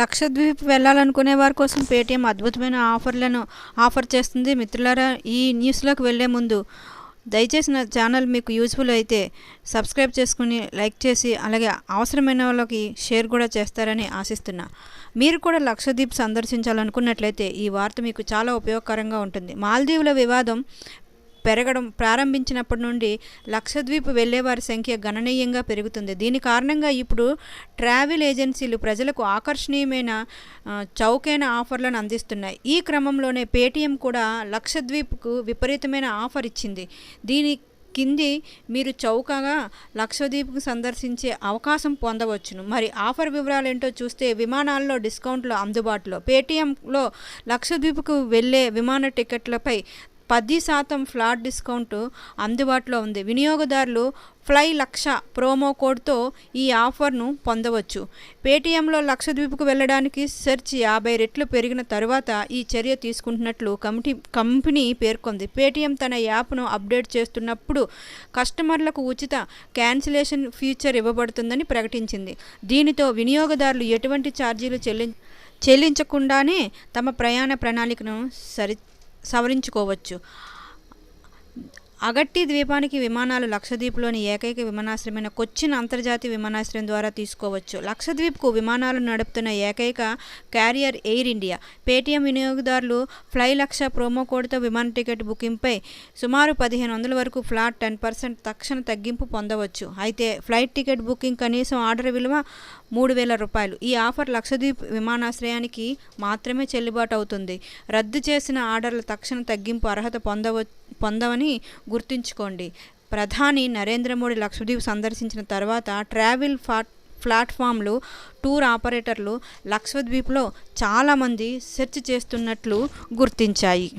లక్షద్వీప్ వెళ్ళాలనుకునే వారి కోసం పేటీఎం అద్భుతమైన ఆఫర్ చేస్తుంది. మిత్రులారా, ఈ న్యూస్లోకి వెళ్ళే ముందు దయచేసి నా ఛానల్ మీకు యూజ్ఫుల్ అయితే సబ్స్క్రైబ్ చేసుకుని లైక్ చేసి అలాగే అవసరమైన వాళ్ళకి షేర్ కూడా చేస్తారని ఆశిస్తున్నా. మీరు కూడా లక్షద్వీప్ సందర్శించాలనుకున్నట్లయితే ఈ వార్త మీకు చాలా ఉపయోగకరంగా ఉంటుంది. మాల్దీవుల వివాదం పెరగడం ప్రారంభించినప్పటి నుండి లక్షద్వీప్ వెళ్ళేవారి సంఖ్య గణనీయంగా పెరుగుతుంది. దీని కారణంగా ఇప్పుడు ట్రావెల్ ఏజెన్సీలు ప్రజలకు ఆకర్షణీయమైన చౌకైన ఆఫర్లను అందిస్తున్నాయి. ఈ క్రమంలోనే పేటీఎం కూడా లక్షద్వీప్కు విపరీతమైన ఆఫర్ ఇచ్చింది. దీని కింది మీరు చౌకగా లక్షద్వీప్కు సందర్శించే అవకాశం పొందవచ్చును. మరి ఆఫర్ వివరాలు ఏంటో చూస్తే, విమానాల్లో డిస్కౌంట్లు అందుబాటులో. పేటీఎంలో లక్షద్వీప్కు వెళ్ళే విమాన టికెట్లపై 10% ఫ్లాట్ డిస్కౌంట్ అందుబాటులో ఉంది. వినియోగదారులు ఫ్లై లక్ష ప్రోమో కోడ్తో ఈ ఆఫర్ను పొందవచ్చు. పేటీఎంలో లక్షద్వీప్కు వెళ్ళడానికి సెర్చ్ 50 రెట్లు పెరిగిన తరువాత ఈ చర్య తీసుకుంటున్నట్లు కంపెనీ పేర్కొంది. పేటీఎం తన యాప్ను అప్డేట్ చేస్తున్నప్పుడు కస్టమర్లకు ఉచిత క్యాన్సిలేషన్ ఫీచర్ ఇవ్వబడుతుందని ప్రకటించింది. దీనితో వినియోగదారులు ఎటువంటి ఛార్జీలు చెల్లించకుండానే తమ ప్రయాణ ప్రణాళికను సవరించుకోవచ్చు. అగట్టి ద్వీపానికి విమానాలు లక్షద్వీప్లోని ఏకైక విమానాశ్రయమైన కొచ్చిన్ అంతర్జాతీయ విమానాశ్రయం ద్వారా తీసుకోవచ్చు. లక్షద్వీప్కు విమానాలు నడుపుతున్న ఏకైక క్యారియర్ ఎయిర్ ఇండియా. పేటీఎం వినియోగదారులు ఫ్లై లక్ష ప్రోమో కోడ్తో విమాన టికెట్ బుకింగ్పై సుమారు 1500 వరకు ఫ్లాట్ 10% తక్షణ తగ్గింపు పొందవచ్చు. అయితే ఫ్లైట్ టికెట్ బుకింగ్ కనీసం ఆర్డర్ విలువ 3000 రూపాయలు. ఈ ఆఫర్ లక్షద్వీప్ విమానాశ్రయానికి మాత్రమే చెల్లుబాటు అవుతుంది. రద్దు చేసిన ఆర్డర్ల తక్షణ తగ్గింపు అర్హత పొందవని గుర్తుంచుకోండి. ప్రధాని నరేంద్ర మోడీ లక్షద్వీప్ సందర్శించిన తర్వాత ట్రావెల్ ప్లాట్ఫామ్లు, టూర్ ఆపరేటర్లు లక్షద్వీప్లో చాలామంది సెర్చ్ చేస్తున్నట్లు గుర్తించాయి.